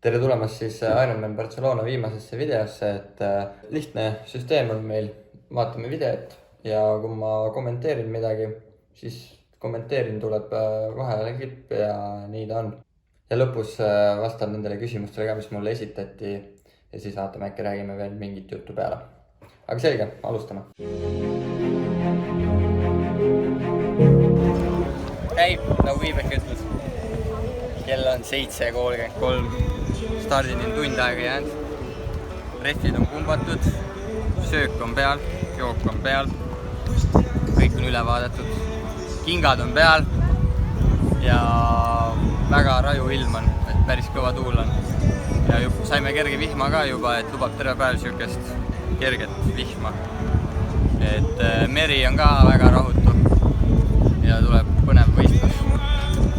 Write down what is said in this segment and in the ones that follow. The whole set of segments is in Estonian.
Tere tulemast siis Ironman Barcelona viimasesse videosse, et lihtne süsteem on meil, vaatame videot ja kui ma kommenteerin midagi, siis kommenteerin, tuleb vahele klipp ja nii ta on. Ja lõpus vastan nendele küsimustele ka, mis mulle esitati ja siis vaatame, äkki räägime veel mingit juttu peale. Aga selge, alustame. Käib, nagu Viibek ütles. Kell on 7:33. Stardini on tund aega jäänud. Rehvid on pumbatud, söök on peal, jook on peal, kõik on üle vaadatud, kingad on peal ja väga raju ilm on, et päris kõva tuul on. Ja saime kerge vihma ka juba, et lubab terve päev siukest kerget vihma. Et meri on ka väga rahutu ja tuleb põnev võistlus.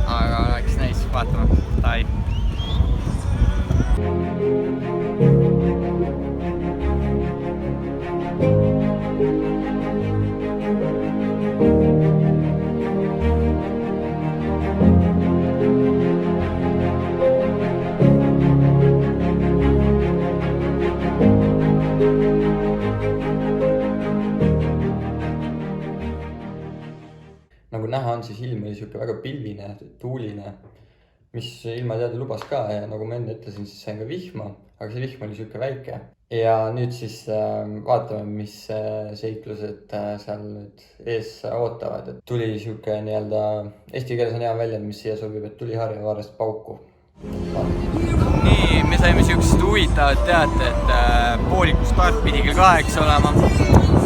Aga oleks näis, vaatame. Tai. Nagu näha on, siis ilm oli siuke väga pilvine, tuuline, mis ilma teada lubas ka ja nagu ma enne ütlesin, siis sain ka vihma, aga see vihm oli siuke väike. Ja nüüd siis vaatame, mis seiklused seal nüüd ees ootavad. Et tuli siuke nii-öelda, eesti keeles on hea väljend, mis siia sobib, et tuli harjavarrest pauku. Nii, me saime siuksest huvitavat teate, et pooliku start pidi kell 8 olema.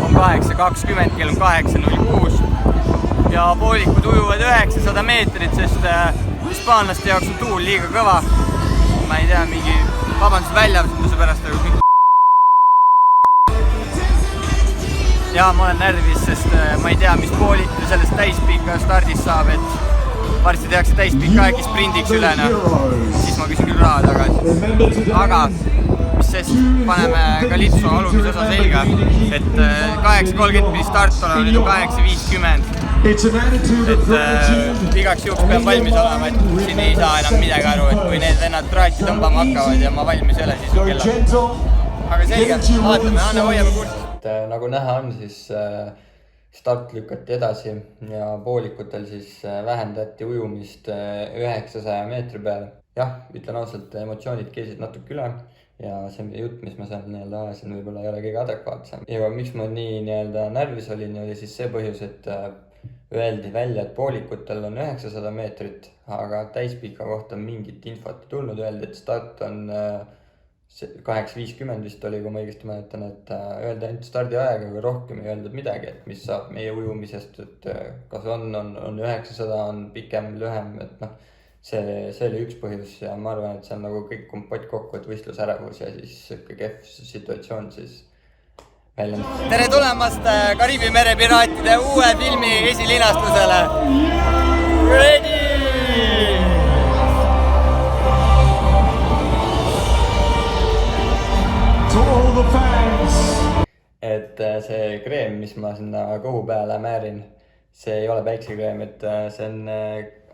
On 8:20, kell on 8:06. Ja poolikud ujuvad 900 meetrit, sest hispaanlaste jaoks on tuul liiga kõva. Ma ei tea, mingi vabandus väljavõtuse pärast, aga mingi... Ja ma olen närvis, sest ma ei tea, mis poolik sellest täispika stardist saab, et varsti tehakse täispika äkki sprindiks ülena. Siis ma küsin küll raha tagasi. Aga mis sest, paneme Calypso alumise osa selga, et 8:30 pidi start olema, nüüd on 8:50. Et igaks juhuks pean valmis olema, et siin ei saa enam midagi aru, et kui need vennad traati tõmbama hakkavad ja ma valmis ei ole, siis on kella. Aga selge, vaatame, anna hoiame kursis. Nagu näha on, siis start lükati edasi ja poolikutel siis vähendati ujumist 900 meetri peale. Jah, ütlen ausalt, emotsioonid keesid natuke üle ja see jutt, mis ma seal nii-öelda ajasin, võib-olla ei ole kõige adekvaatsem. Ja miks ma nii nii-öelda närvis olin, oli siis see põhjus, et öeldi välja, et poolikutel on 900 meetrit, aga täispika kohta mingit infot ei tulnud. Öeldi, et start on 8:50 vist oli, kui ma õigesti mäletan, et öeldi ainult stardi aega, aga rohkem ei öeldud midagi, et mis saab meie ujumisest, et kas on 900, on pikem, lühem, et noh, see oli üks põhjus ja ma arvan, et see on nagu kõik kompott kokku, et võistlusärevus ja siis siuke kehv situatsioon siis välja. Tere tulemast Kariibi mere piraatide uue filmi esilinastusele. Ready! To all the fans! Et see kreem, mis ma sinna kõhu peale määrin, see ei ole päiksekreem, et see on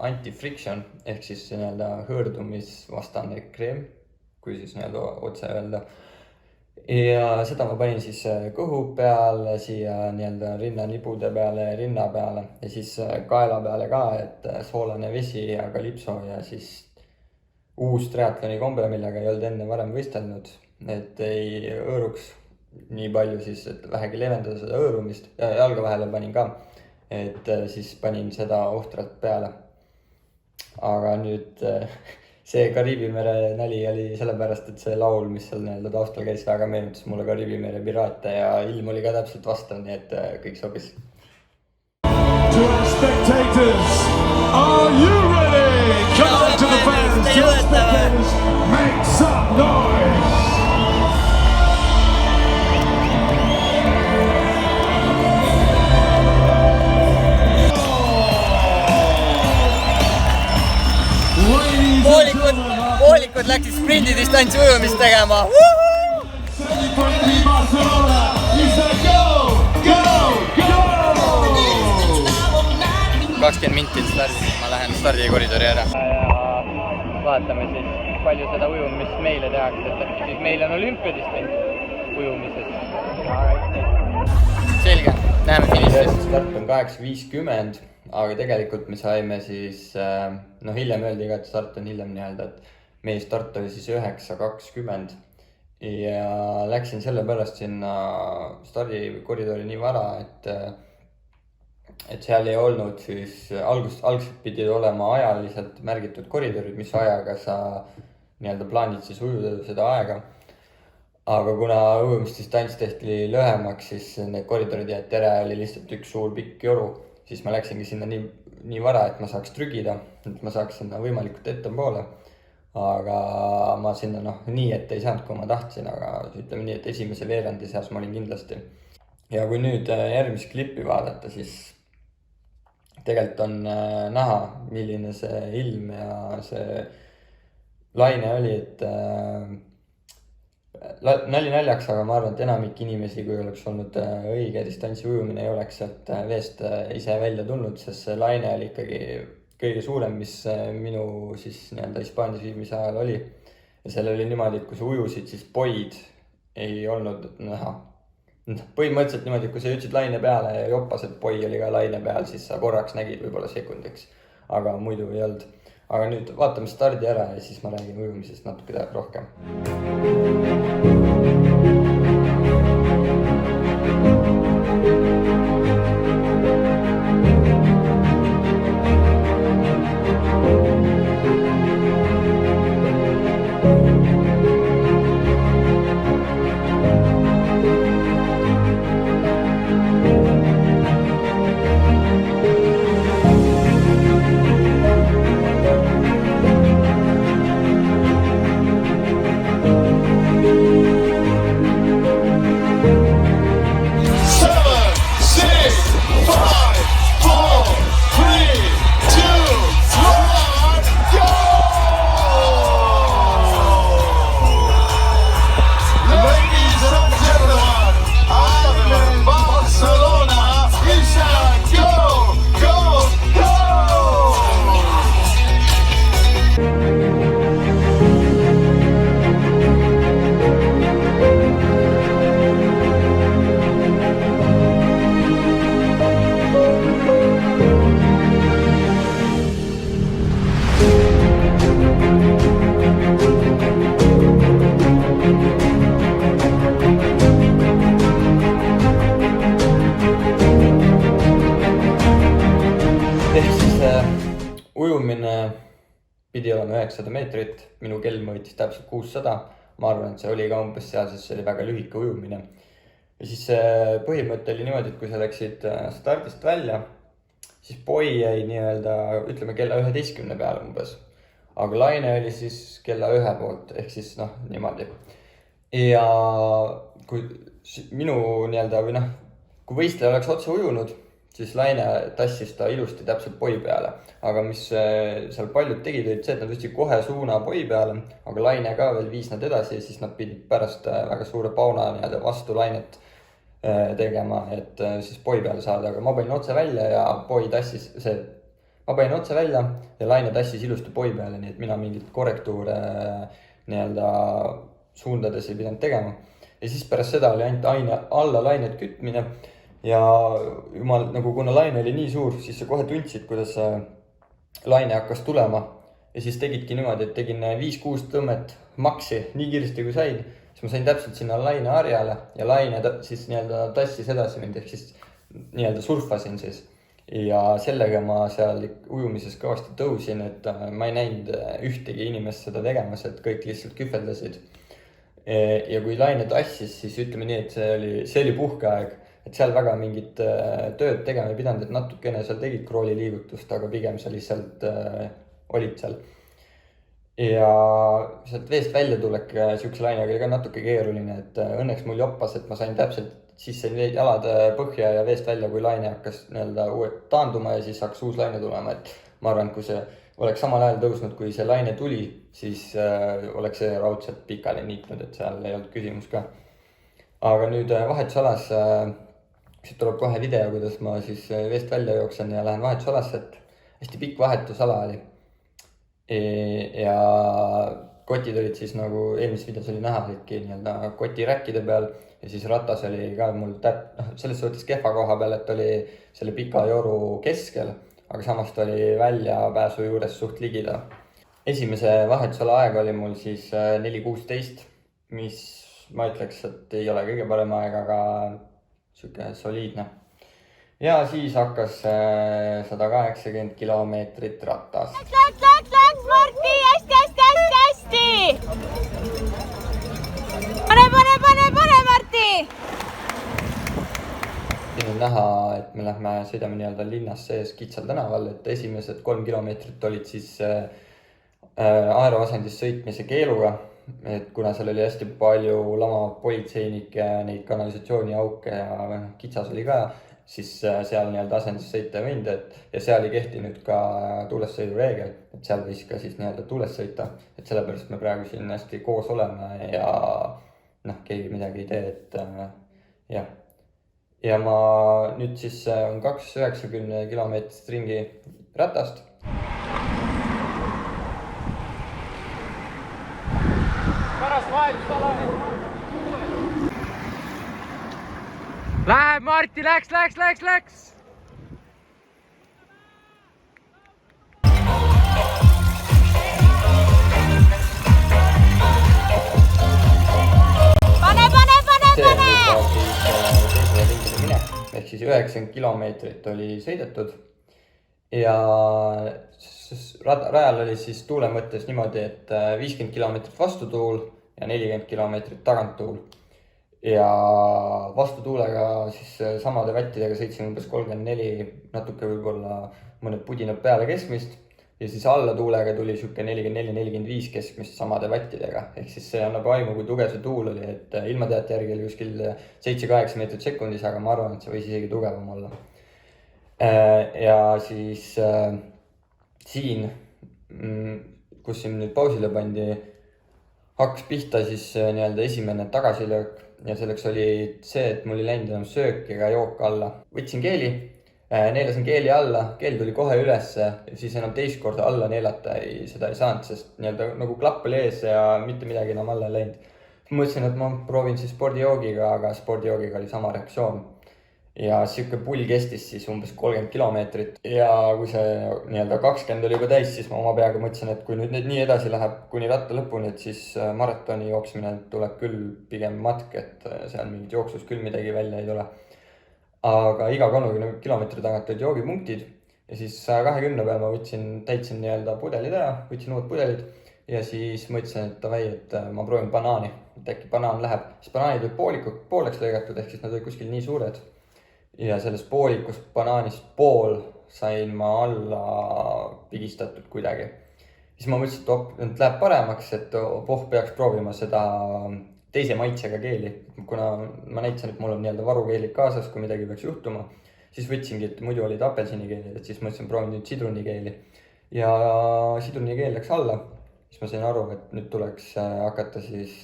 anti-friction ehk siis nii-öelda hõõrdumisvastane kreem, kui siis nii-öelda otse öelda. Ja seda ma panin siis kõhu peale, siia nii-öelda rinnanibude peale, rinna peale ja siis kaela peale ka, et soolane vesi ja Calypso ja siis uus triatloni kombe, millega ei olnud enne varem võistelnud, et ei hõõruks nii palju siis, et vähegi leevendada seda hõõrumist. Jalga vahele panin ka, et siis panin seda ohtralt peale. Aga nüüd see Kariibi mere nali oli sellepärast, et see laul, mis seal nii-öelda taustal käis, väga meenutas mulle Kariibi mere piraate ja ilm oli ka täpselt vastav, nii et kõik sobis. To our spectators, are you ready? Come on to the fans, to our spectators, make some noise! Poolikud läksid sprindidistantsi ujumist tegema. 20 minti stardis, ma lähen stardikoridori ära. Vaatame siis palju seda ujumist meile tehakse, et siis meil on olümpiadistants ujumises. Selge, näeme finišis. Start on 8:50, aga tegelikult me saime siis, hiljem öeldi ka, et start on hiljem nii-öelda, et meie start oli siis 9:20 ja läksin sellepärast sinna stardikoridori nii vara, et seal ei olnud siis algselt pidi olema ajaliselt märgitud koridorid, mis ajaga sa nii-öelda plaanid siis ujuda seda aega. Aga kuna ujumisdistants tehti lühemaks, siis need koridorid jäeti ära, oli lihtsalt üks suur pikk joru, siis ma läksingi sinna nii vara, et ma saaks trügida, et ma saaks sinna võimalikult ettepoole. Aga ma sinna nii ette ei saanud, kui ma tahtsin, aga ütleme nii, et esimese veerandi seas ma olin kindlasti. Ja kui nüüd järgmist klippi vaadata, siis tegelikult on näha, milline see ilm ja see laine oli, et nali naljaks, aga ma arvan, et enamik inimesi, kui oleks olnud õige distantsi ujumine, ei oleks sealt veest ise välja tulnud, sest see laine oli ikkagi kõige suurem, mis minu siis nii-öelda Hispaanias viimise ajal oli. Ja seal oli niimoodi, et kui sa ujusid, siis poid ei olnud näha. Põhimõtteliselt niimoodi, et kui sa jõudsid laine peale ja joppas, et poi oli ka laine peal, siis sa korraks nägid võib-olla sekundiks. Aga muidu ei olnud. Aga nüüd vaatame stardi ära ja siis ma räägin ujumisest natuke rohkem. Ujumine pidi olema 900 meetrit, minu kell mõõtis täpselt 600. Ma arvan, et see oli ka umbes seal, sest see oli väga lühike ujumine. Ja siis põhimõte oli niimoodi, et kui sa läksid stardist välja, siis poi jäi nii-öelda, ütleme kella 11 peale umbes. Aga laine oli siis kella 1 poolt, ehk siis niimoodi. Ja kui minu nii-öelda või kui võistleja oleks otse ujunud, siis laine tassis ta ilusti täpselt poi peale. Aga mis seal paljud tegid, olid see, et nad võtsid kohe suuna poi peale, aga laine ka veel viis nad edasi ja siis nad pidid pärast väga suure pauna vastu lainet tegema, et siis poi peale saada. Aga ma panin otse välja ja poi tassis ma panin otse välja ja laine tassis ilusti poi peale, nii et mina mingit korrektuure nii-öelda suundades ei pidanud tegema. Ja siis pärast seda oli ainult alla lainet kütmine. Ja kuna laine oli nii suur, siis sa kohe tundsid, kuidas laine hakkas tulema. Ja siis tegidki niimoodi, et tegin 5-6 tõmmet maksi nii kiiresti kui sain. Siis ma sain täpselt sinna laine harjale ja laine siis nii-öelda tassis edasi mind, ehk siis nii-öelda surfasin siis. Ja sellega ma seal ujumises kõvasti tõusin, et ma ei näinud ühtegi inimest seda tegemas, et kõik lihtsalt kühveldasid. Ja kui laine tassis, siis ütleme nii, et see oli puhkeaeg. Et seal väga mingit tööd tegema ei pidanud, et natukene seal tegid krooli liigutust, aga pigem sa lihtsalt olid seal. Ja sealt veest välja tulek siukse lainega oli ka natuke keeruline, et õnneks mul joppas, et ma sain täpselt sisse jalad põhja ja veest välja, kui laine hakkas taanduma ja siis hakkas uus laine tulema. Et ma arvan, kui see oleks samal ajal tõusnud, kui see laine tuli, siis oleks see raudselt pikali niitnud, et seal ei olnud küsimus ka. Aga nüüd vahetusalas siit tuleb kohe video, kuidas ma siis veest välja jooksen ja lähen vahetusalasse, et hästi pikk vahetusala oli. Ja kotid olid siis nagu eelmises videos oli näha, olidki nii-öelda kotiräkkide peal ja siis ratas oli ka mul selles suhtes kehva koha peal, et oli selle pika jooru keskel, aga samas ta oli väljapääsu juures suht ligida. Esimese vahetusala aeg oli mul siis 4.16, mis ma ütleks, et ei ole kõige parem aeg, aga sihuke soliidne. Ja siis hakkas 180 kilomeetrit rattas. Läks, Martti, hästi! Pane, Martti! Siin on näha, et me sõidame nii-öelda linnas sees Kitsal tänaval, et esimesed 3 kilomeetrit olid siis aeroasendis sõitmise keeluga, et kuna seal oli hästi palju lama politseinikke ja neid kanalisatsiooniauke ja Kitsas oli ka, siis seal nii-öelda asendis sõita ei võinud, ja seal ei kehtinud ka tuulessõidu reegel, et seal võis ka siis nii-öelda tuules sõita, et sellepärast me praegu siin hästi koos oleme ja keegi midagi ei tee, et jah. Ja ma nüüd siis on 290 kilomeetrist ringi ratast. Pärast vahetustala. Läheb Martti, läks! Ehk siis 90 kilomeetrit oli sõidetud ja rajal oli siis tuule mõttes niimoodi, et 50 kilomeetrit vastutuul ja 40 kilomeetrit taganttuul. Ja vastutuulega siis samade vattidega sõitsin umbes 34, natuke võib-olla mõned pudinad peale keskmist. Ja siis alla tuulega tuli siuke 44-45 keskmist samade vattidega. Ehk siis see annab aimu, kui tugev see tuul oli, et ilmateate järgi oli kuskil 7-8 meetrit sekundis, aga ma arvan, et see võis isegi tugevam olla. Ja siis siin, kus siin nüüd pausile pandi, hakkas pihta siis nii-öelda esimene tagasilöök ja selleks oli see, et mul ei läinud enam söök ega jook alla. Võtsin keeli. Neelasin keeli alla, keel tuli kohe ülesse ja siis enam teist korda alla neelata seda ei saanud, sest nii-öelda nagu klapp oli ees ja mitte midagi enam alla ei läinud. Mõtlesin, et ma proovin siis spordijoogiga, aga spordijoogiga oli sama reaktsioon. Ja siuke pull kestis siis umbes 30 kilomeetrit ja kui see nii-öelda 20 oli juba täis, siis ma oma peaga mõtlesin, et kui nüüd nii edasi läheb kuni ratta lõpuni, et siis maratoni jooksmine tuleb küll pigem matk, et seal mingit jooksus küll midagi välja ei tule. Aga iga 30 kilomeetri tagant olid joogipunktid ja siis 120 peal ma täitsin nii-öelda pudelid ära, võtsin uued pudelid ja siis mõtlesin, et davai, et ma proovin banaani, et äkki banaan läheb. Siis banaanid olid pooleks lõigatud, ehk siis nad olid kuskil nii suured. Ja sellest poolikust banaanist pool sain ma alla pigistatud kuidagi. Siis ma mõtlesin, et läheb paremaks, et peaks proovima seda teise maitsega keeli, kuna ma näitasin, et mul on nii-öelda varukeelid kaasas, kui midagi peaks juhtuma, siis võtsingi, et muidu olid apelsinikeelid, et siis mõtlesin, proovin nüüd sidrunikeeli ja sidrunikeel läks alla, siis ma sain aru, et nüüd tuleks hakata siis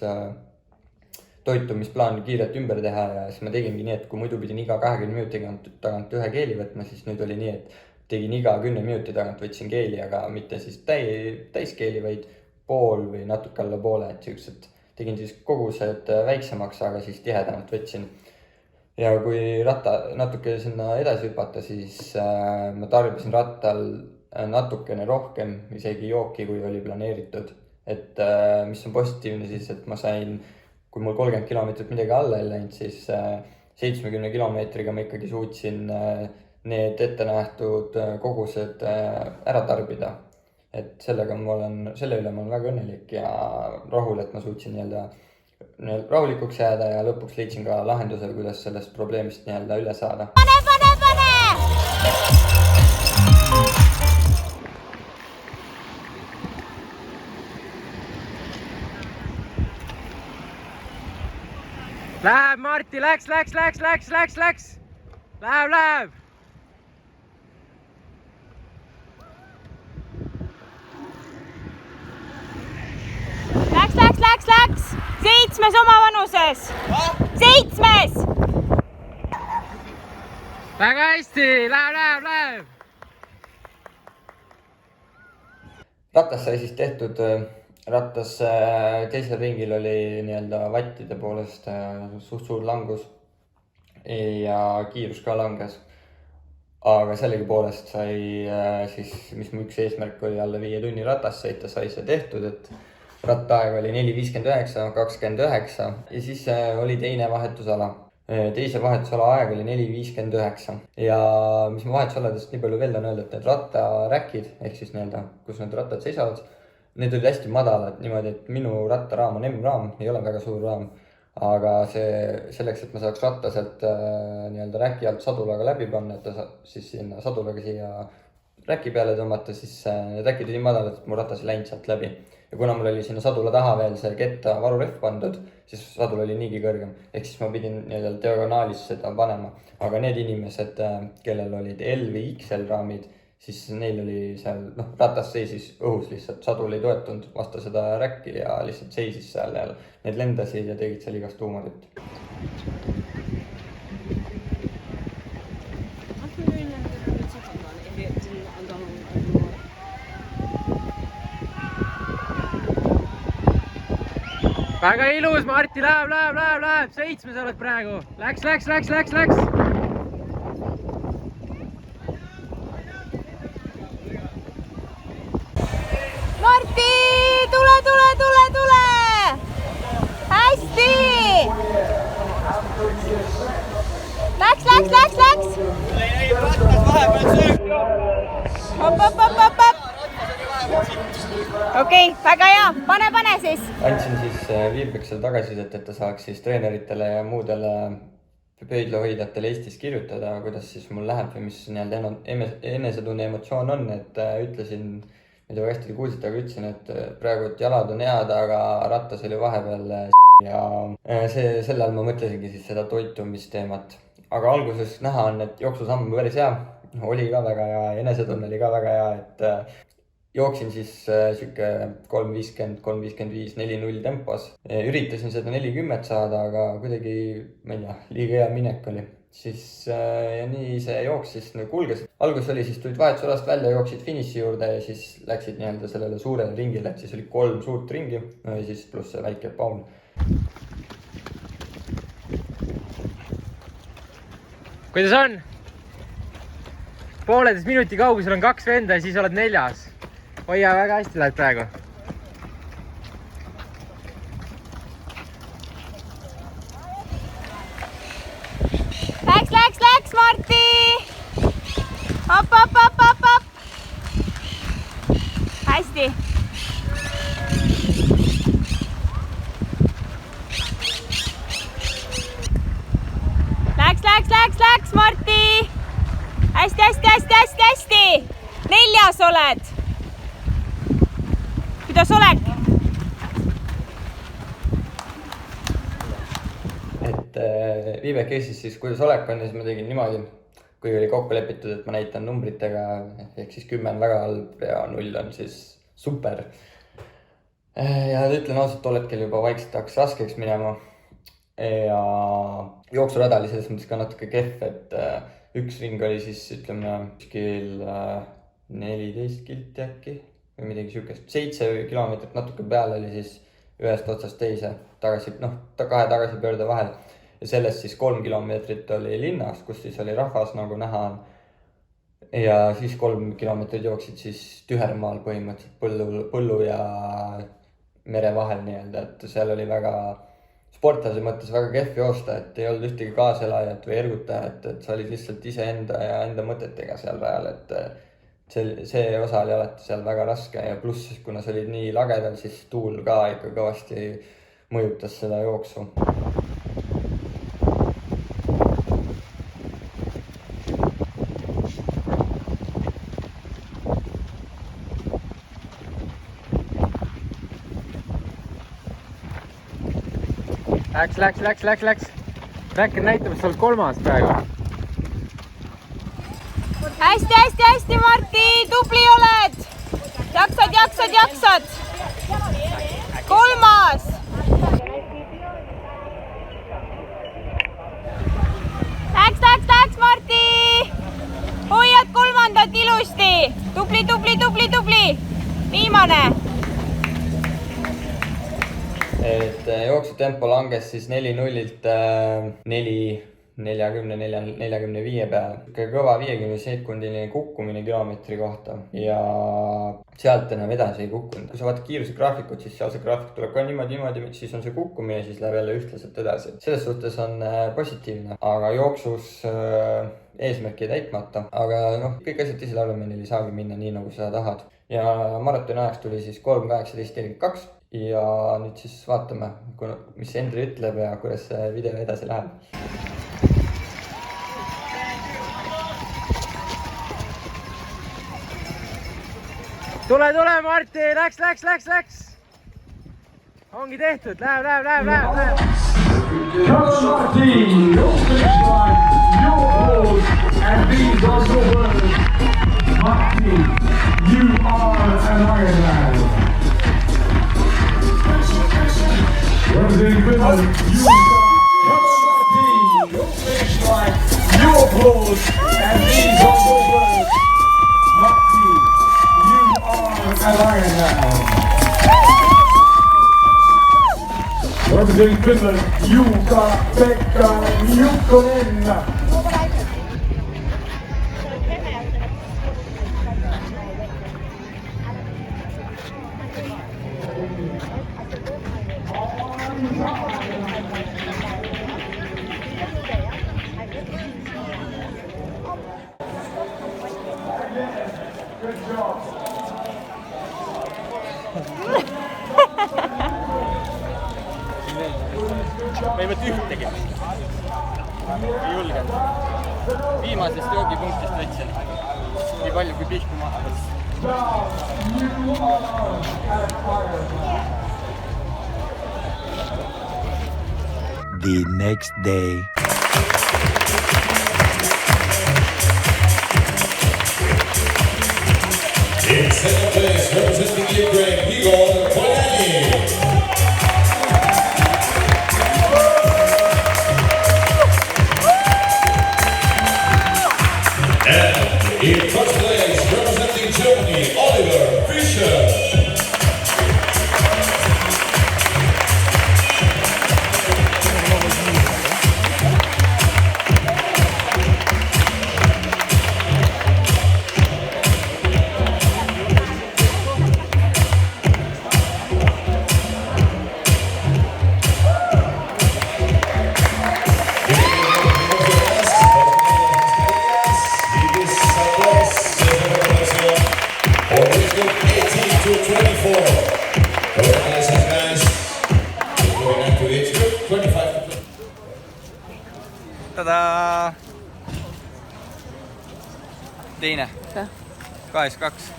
toitumisplaan kiirelt ümber teha ja siis ma tegingi nii, et kui muidu pidin iga 20 minuti tagant ühe keeli võtma, siis nüüd oli nii, et tegin iga 10 minuti tagant võtsin keeli, aga mitte siis täiskeeli, vaid pool või natuke alla poole, et siuksed tegin siis kogused väiksemaks, aga siis tihedamalt võtsin. Ja kui natuke sinna edasi hüpata, siis ma tarbisin rattal natukene rohkem isegi jooki, kui oli planeeritud. Et mis on positiivne siis, et ma sain, kui mul 30 kilomeetrit midagi alla ei läinud, siis 70 kilomeetriga ma ikkagi suutsin need ette nähtud kogused ära tarbida. Et selle üle ma olen väga õnnelik ja rahul, et ma suutsin nii-öelda rahulikuks jääda ja lõpuks leidsin ka lahenduse, kuidas sellest probleemist nii-öelda üle saada. Pane! Läheb Martti, läks! Läheb! Läks! 7 oma vanuses! 7! Väga hästi! Läheb! Ratas sai siis tehtud rattas teisel ringil oli nii-öelda vattide poolest suht suur langus ja kiirus ka langes. Aga sellegipoolest sai siis, mis mu üks eesmärk oli alla 5 tunni ratast sõita, sai see tehtud, et rattaaeg oli 4:59:29 ja siis oli teine vahetusala. Teise vahetusala aeg oli 4:59 ja mis ma vahetusaladest nii palju veel on öelda, et need rattaräkid ehk siis nii-öelda, kus need rattad seisavad, need olid hästi madalad niimoodi, et minu rattaraam on M-raam, ei ole väga suur raam, aga selleks, et ma saaks ratta sealt nii-öelda räki alt sadulaga läbi panna, et ta siis sinna sadulaga siia räki peale tõmmata, siis need räkid olid nii madalad, et mu ratas ei läinud sealt läbi. Ja kuna mul oli sinna sadula taha veel see ketta varurehv pandud, siis sadul oli niigi kõrgem. Ehk siis ma pidin nii-öelda diagonaalis seda panema. Aga need inimesed, kellel olid L või XL raamid, siis neil oli seal, ratas seisis õhus lihtsalt, sadul ei toetunud vastu seda räkki ja lihtsalt seisis seal ja need lendasid ja tegid seal igast tuumadit. Väga ilus, Martti, läheb, 7 oled praegu. Läks. Martti, tule! Hästi! Läks! Hopp! Okei, väga hea, pane siis! Andsin siis Viirbekile tagasisidet, et ta saaks siis treeneritele ja muudele pöidlahoidjatele Eestis kirjutada, kuidas siis mul läheb või mis nii-öelda enesetunne emotsioon on, et ütlesin, mida väga hästi te kuulsite, aga ütlesin, et praegu et jalad on head, aga rattas oli vahepeal ja selle all ma mõtlesingi siis seda toitumisteemat. Aga alguses näha on, et jooksusamm päris hea, oli ka väga hea, enesetunne oli ka väga hea, et jooksin siis siuke 3:50, 3:55, 4:0 tempos. Üritasin seda 40 saada, aga kuidagi, ma ei tea, liiga hea minek oli. Siis ja nii see jooks siis kulges. Algus oli siis, tulid vahetusalast välja, jooksid finiši juurde ja siis läksid nii-öelda sellele suurele ringile, et siis oli 3 suurt ringi ja siis pluss see väike paun. Kuidas on? Pooleteist minuti kaugusel on 2 venda ja siis oled 4. Hoia, väga hästi lähed praegu. Läks, Martti! Hopp! Hästi! Läks, Martti! Hästi! 4. oled! Kuidas oled? Et Viibek küsis siis, kuidas olek on ja siis ma tegin niimoodi, kui oli kokku lepitud, et ma näitan numbritega, ehk siis 10 on väga halb ja 0 on siis super. Ja ütlen ausalt, tol hetkel juba vaikselt hakkas raskeks minema ja jooksurada oli selles mõttes ka natuke kehv, et üks ring oli siis ütleme kuskil 14 kilti äkki või midagi siukest. 7 kilomeetrit natuke peale oli siis ühest otsast teise tagasi, 2 tagasipöörde vahel. Ja sellest siis 3 kilomeetrit oli linnas, kus siis oli rahvas nagu näha on. Ja siis 3 kilomeetrit jooksid siis tühermaal põhimõtteliselt põllu ja mere vahel nii-öelda, et seal oli väga sportlase mõttes väga kehv joosta, et ei olnud ühtegi kaaselajat või ergutajat, et sa olid lihtsalt iseenda ja enda mõtetega seal rajal, et see osa oli alati seal väga raske ja pluss, kuna sa olid nii lagedal, siis tuul ka ikka kõvasti mõjutas seda jooksu. Läks. Räkker näitab, et sa oled 3. praegu. Hästi, Martti, tubli oled. Jaksad. 3. Läks, Martti. Hoiad 3. ilusti. Tubli. Viimane. et jooksutempo langes siis 4.0-lt 4.40-4.45 peale. Kõva 50-sekundiline kukkumine kilomeetri kohta ja sealt enam edasi ei kukkunud. Kui sa vaatad kiirusegraafikut, siis seal see graafik tuleb ka niimoodi, siis on see kukkumine, siis läheb jälle ühtlaselt edasi. Selles suhtes on positiivne, aga jooksus eesmärki täitmata. Aga kõik asjad teisel Ironmanil ei saagi minna nii, nagu sa tahad. Ja maratoni ajaks tuli siis 3.18.42 ja nüüd siis vaatame, mis Hendri ütleb ja kuidas see video edasi läheb. Tule, Martti, läks. Ongi tehtud, läheb. Come on, Martin, your finish line, your applause, and these are your words. Martin, you are an Ironman. Representing Finland, you come on, Martin, your finish line, your applause, and these are your words. Martin, you are an Ironman. Representing Finland, Jukka-Pekka Jukkonen. Good job. Me ei võtta ühtegi. Ei julge. Viimasest joogipunktist võtsin. Nii palju kui pihku maha võtsin. The next day. In second place, representing Ukraine, Igor Polyanin. And in first place, representing Germany, Oliver Fischer. Tadaa! Teine. 82.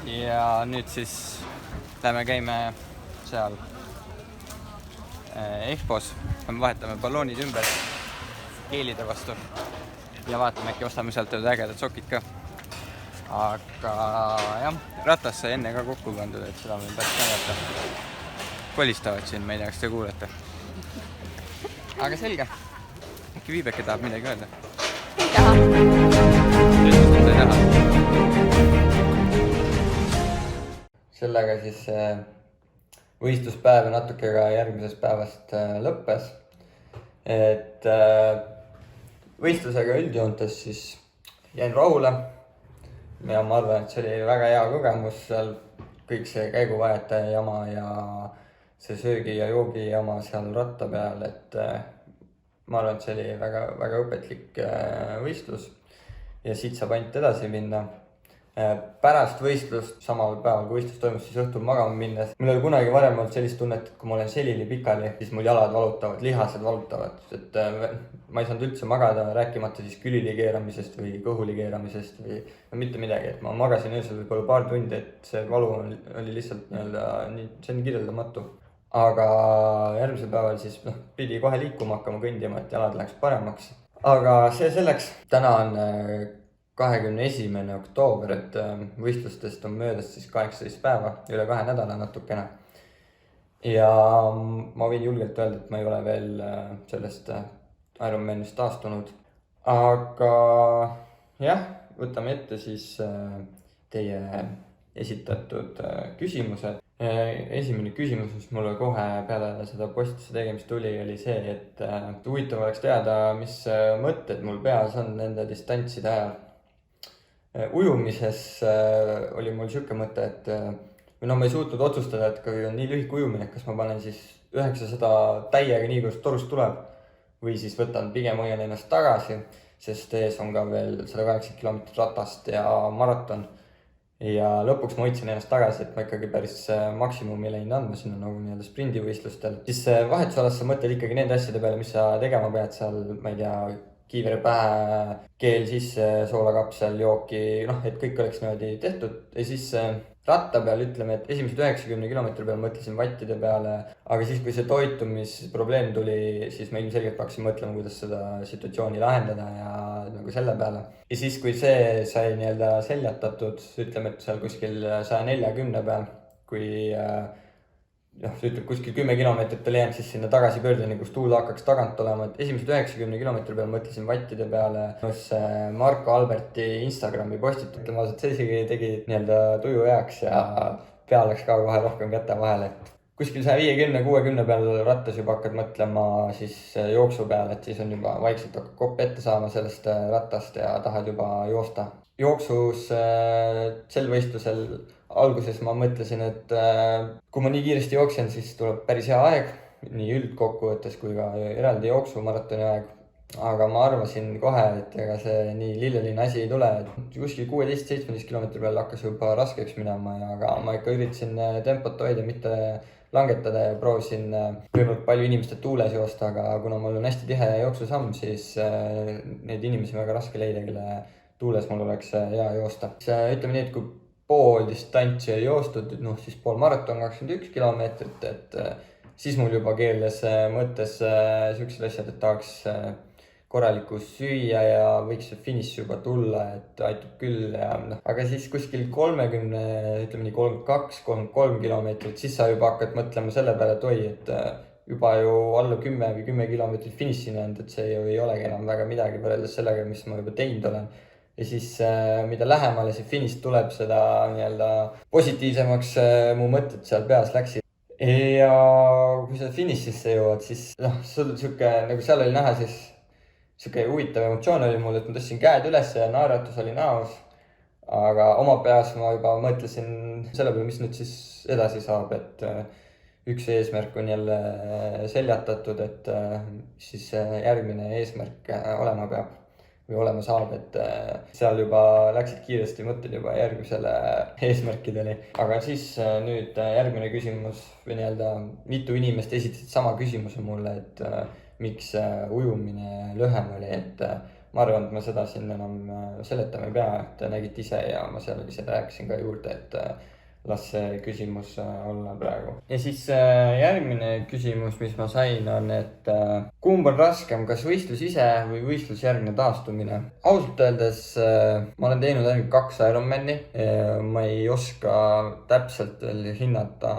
Ja nüüd siis lähme käime seal EXPOs. Me vahetame balloonid ümber keelide vastu ja vaatame, äkki ostame sealt ägedad sokid ka. Aga jah, ratas sai enne ka kokku pandud, et seda võin pärast näidata. Kolistavad siin, ma ei tea, kas te kuulete. Aga selge. Äkki Viibeke tahab midagi öelda? Ei taha. Ei taha. Sellega siis võistluspäev natuke ka järgmisest päevast lõppes. Et võistlusega üldjoontes siis jäin rahule. Ja ma arvan, et see oli väga hea kogemus seal. Kõik see käiguvajate jama ja see söögi ja joogi jama seal ratta peal, et ma arvan, et see oli väga, väga õpetlik võistlus ja siit saab ainult edasi minna. Pärast võistlust, samal päeval kui võistlus toimus, siis õhtul magama minnes. Mul oli kunagi varem olnud sellist tunnet, et kui ma olen selili pikali, siis mul jalad valutavad, lihased valutavad. Et ma ei saanud üldse magada, rääkimata siis külili keeramisest või kõhuli keeramisest või mitte midagi. Et ma magasin öösel võib-olla paar tundi, et see valu oli lihtsalt see on kirjeldamatu. Aga järgmisel päeval siis pidi kohe liikuma hakkama kõndima, et jalad läheks paremaks. Aga see selleks. Täna on 21. oktoober, et võistlustest on möödas siis 18 päeva, üle 2 nädala natukene. Ja ma võin julgelt öelda, et ma ei ole veel sellest Ironmanist taastunud. Aga jah, võtame ette siis teie esitatud küsimused. Esimene küsimus, mis mulle kohe peale seda postituse tegemist tuli, oli see, et huvitav oleks teada, mis mõtted mul peas on nende distantside ajal. Ujumises oli mul sihuke mõte, et või no ma ei suutnud otsustada, et kui on nii lühike ujumine, kas ma panen siis 900 täiega nii, kus torust tuleb, või siis võtan pigem hoian ennast tagasi, sest ees on ka veel 180 kilomeetrit ratast ja maraton. Ja lõpuks ma hoidsin ennast tagasi, et ma ikkagi päris maksimumi läinud andma sinna nagu nii-öelda sprindivõistlustel. Siis vahetusalas sa mõtled ikkagi nende asjade peale, mis sa tegema pead seal, ma ei tea, kiivere pähe, keel sisse, soolakapsel, jooki, noh, et kõik oleks niimoodi tehtud. Ja siis ratta peal ütleme, et esimesed 90 kilomeetri peal mõtlesin vattide peale, aga siis, kui see toitumisprobleem tuli, siis ma ilmselgelt hakkasin mõtlema, kuidas seda situatsiooni lahendada ja nagu selle peale. Ja siis, kui see sai nii-öelda seljatatud, ütleme, et seal kuskil 140 peal, kui ütleb kuskil 10 kilomeetrit oli jäänud, siis sinna tagasipöördeni, kus tuul hakkaks tagant olema, et esimesed 90 kilomeetri peal mõtlesin vattide peale. Marko Alberti Instagrami postitud, ütleme ausalt, see isegi tegi nii-öelda tuju heaks ja pea läks ka kohe rohkem käte vahele, et kuskil 150-60 peal rattas juba hakkad mõtlema siis jooksu peale, et siis on juba vaikselt hakkab kopp ette saama sellest rattast ja tahad juba joosta. Jooksus sel võistlusel alguses ma mõtlesin, et kui ma nii kiiresti jooksen, siis tuleb päris hea aeg, nii üldkokkuvõttes kui ka eraldi jooksu maratoni aeg. Aga ma arvasin kohe, et ega see nii lilleline asi ei tule. Kuskil 16-17 kilomeetri peal hakkas juba raskeks minema, aga ma ikka üritasin tempot hoida, mitte langetada ja proovisin võimalikult palju inimeste tuules joosta, aga kuna mul on hästi tihe jooksusamm, siis neid inimesi on väga raske leida, kelle tuules mul oleks hea joosta. Ütleme nii, et kui pool distantsi ei joostud, siis pool maraton 21 kilomeetrit, et siis mul juba keeles mõttes siuksed asjad, et tahaks korralikku süüa ja võiks see finiš juba tulla, et aitab küll ja aga siis kuskil 30, ütleme nii 32-33 kilomeetrit, siis sa juba hakkad mõtlema selle peale, et oi, et juba ju alla 10 või 10 kilomeetrit finišini jäänud, et see ju ei olegi enam väga midagi võrreldes sellega, mis ma juba teinud olen. Ja siis mida lähemale see finiš tuleb, seda nii-öelda positiivsemaks mu mõtted seal peas läksid. Ja kui sa finišisse jõuad, siis sul siuke, nagu seal oli näha, siis siuke huvitav emotsioon oli mul, et ma tõstsin käed üles ja naeratus oli näos. Aga oma peas ma juba mõtlesin selle peale, mis nüüd siis edasi saab, et üks eesmärk on jälle seljatatud, et siis järgmine eesmärk olema peab. Või olema saab, et seal juba läksid kiiresti mõtted juba järgmisele eesmärkideni. Aga siis nüüd järgmine küsimus või nii-öelda mitu inimest esitasid sama küsimuse mulle, et miks ujumine lühem oli, et ma arvan, et ma seda siin enam seletama ei pea, et nägite ise ja ma seal ise rääkisin ka juurde, et las see küsimus olla praegu. Ja siis järgmine küsimus, mis ma sain, on, et kumb on raskem, kas võistlus ise või võistlusjärgne taastumine? Ausalt öeldes ma olen teinud ainult 2 Ironmani. Ma ei oska täpselt veel hinnata,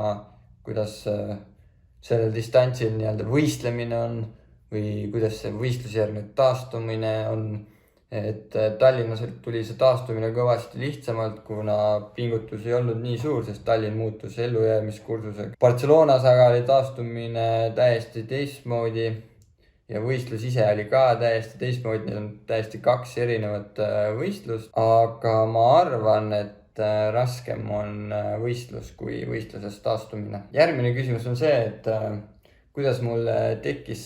kuidas sellel distantsil nii-öelda võistlemine on või kuidas see võistlusjärgne taastumine on. Et Tallinnas tuli see taastumine kõvasti lihtsamalt, kuna pingutus ei olnud nii suur, sest Tallinn muutus ellujäämiskursuseks. Barcelonas aga oli taastumine täiesti teistmoodi ja võistlus ise oli ka täiesti teistmoodi. Need on täiesti 2 erinevat võistlust, aga ma arvan, et raskem on võistlus kui võistlusest taastumine. Järgmine küsimus on see, et kuidas mul tekkis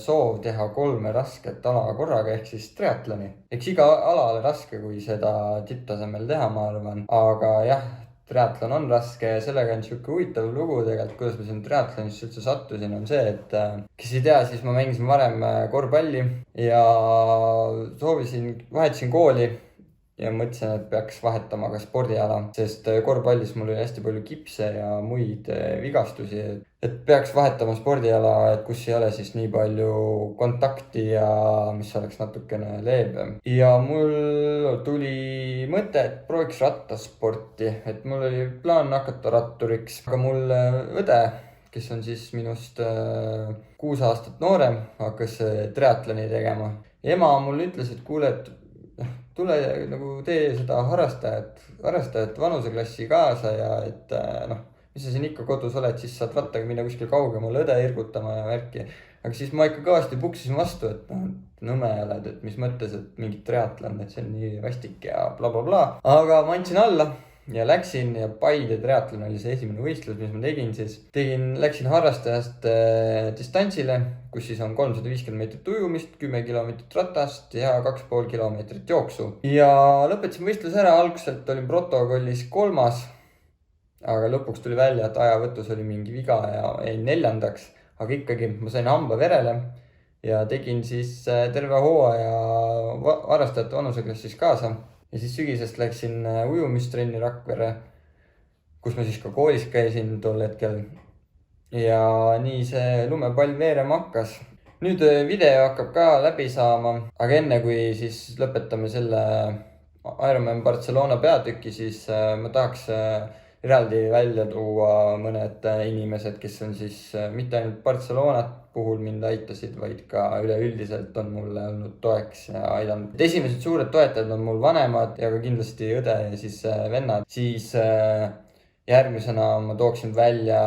soov teha 3 rasket ala korraga ehk siis triatloni. Eks iga ala ole raske, kui seda tipptasemel teha, ma arvan. Aga jah, triatlon on raske ja sellega on siuke huvitav lugu tegelikult, kuidas ma siin triatlonisse üldse sattusin, on see, et kes ei tea, siis ma mängisin varem korvpalli ja vahetasin kooli ja mõtlesin, et peaks vahetama ka spordiala, sest korvpallis mul oli hästi palju kipse ja muid vigastusi, et peaks vahetama spordiala, et kus ei ole siis nii palju kontakti ja mis oleks natukene leebem. Ja mul tuli mõte, et prooviks rattasporti, et mul oli plaan hakata ratturiks, aga mul õde, kes on siis minust 6 aastat noorem, hakkas triatloni tegema. Ema mul ütles, et kuule, et tule nagu tee seda harrastajat vanuseklassi kaasa ja et mis sa siin ikka kodus oled, siis saad rattaga minna kuskil kaugemale õde irgutama ja värki. Aga siis ma ikka kõvasti puksisin vastu, et noh, nõme oled, et mis mõttes, et mingit triatlon, et see on nii vastik ja blablabla. Aga ma andsin alla ja läksin ja Paide triatlon oli see esimene võistlus, mis ma tegin siis. Läksin harrastajast distantsile, kus siis on 350 meetrit ujumist, 10 kilomeetrit ratast ja 2,5 kilomeetrit jooksu. Ja lõpetasin võistluse ära, algselt olin protokollis 3. Aga lõpuks tuli välja, et ajavõtus oli mingi viga ja jäin 4. Aga ikkagi ma sain hamba verele ja tegin siis terve hooaja harrastajate vanuseklassis kaasa. Ja siis sügisest läksin ujumistrenni Rakvere, kus ma siis ka koolis käisin tol hetkel. Ja nii see lumepall veerema hakkas. Nüüd video hakkab ka läbi saama, aga enne kui siis lõpetame selle Ironman Barcelona peatüki, siis ma tahaks eraldi välja tuua mõned inimesed, kes on siis mitte ainult Barcelonat puhul mind aitasid, vaid ka üleüldiselt on mulle olnud toeks ja aidanud. Esimesed suured toetajad on mul vanemad ja ka kindlasti õde ja siis vennad. Siis järgmisena ma tooksin välja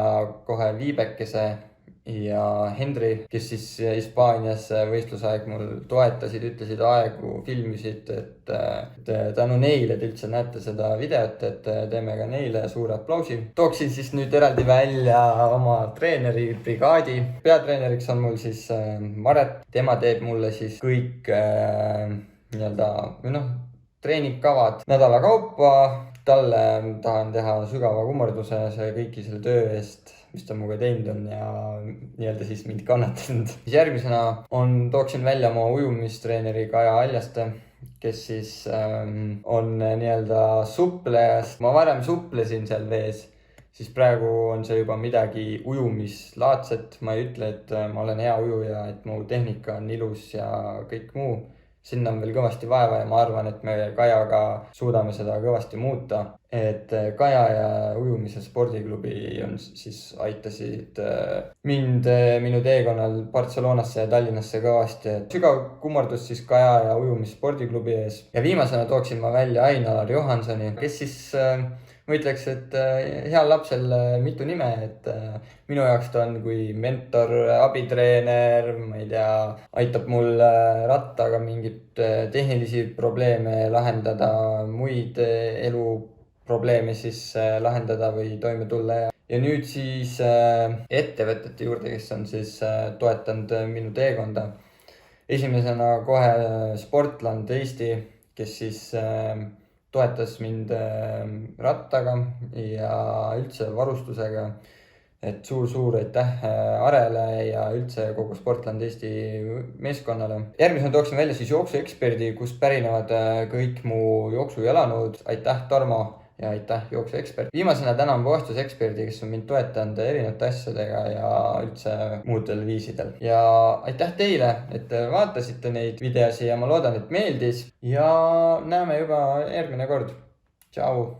kohe Viibekese ja Henri, kes siis Hispaanias võistlusaeg mul toetasid, ütlesid aegu, filmisid, et tänu neile te üldse näete seda videot, et teeme ka neile suure aplausi. Tooksin siis nüüd eraldi välja oma treeneri brigaadi. Peatreeneriks on mul siis Maret, tema teeb mulle siis kõik treeningkavad nädala kaupa. Talle tahan teha sügava kummarduse kõiki selle töö eest, mis ta muga teinud on ja siis mind kannatanud. Järgmisena tooksin välja oma ujumistreeneri Kaja Aljaste, kes siis on suplejast. Ma varem suplesin seal vees, siis praegu on see juba midagi ujumislaadset. Ma ei ütle, et ma olen hea ujuja, et mu tehnika on ilus ja kõik muu. Sinna on veel kõvasti vaeva ja ma arvan, et me Kajaga suudame seda kõvasti muuta. Et Kaja ja ujumise spordiklubi siis aitasid mind minu teekonnal Barcelonasse ja Tallinnasse kõvasti. Sügav kummardus siis Kaja ja ujumisspordiklubi ees. Ja viimasena tooksin ma välja Ain-Alar Johansoni, kes siis ma ütleks, et heal lapsel mitu nime, et minu jaoks ta on kui mentor, abitreener, ma ei tea, aitab mul rattaga mingit tehnilisi probleeme lahendada, muid eluprobleeme siis lahendada või toime tulla. Ja nüüd siis ettevõtete juurde, kes on siis toetanud minu teekonda. Esimesena kohe Sportland Eesti, kes siis toetas mind rattaga ja üldse varustusega. Et suur aitäh Arele ja üldse kogu Sportland Eesti meeskonnale. Järgmisena tooksin välja siis jooksueksperdi, kust pärinevad kõik mu jooksujalanõud. Aitäh Tarmo ja aitäh jooksuekspert. Viimasena tänan puhastuseksperdi, kes on mind toetanud erinevate asjadega ja üldse muudel viisidel. Ja aitäh teile, et vaatasite neid videosi ja ma loodan, et meeldis. Ja näeme juba järgmine kord. Tšau!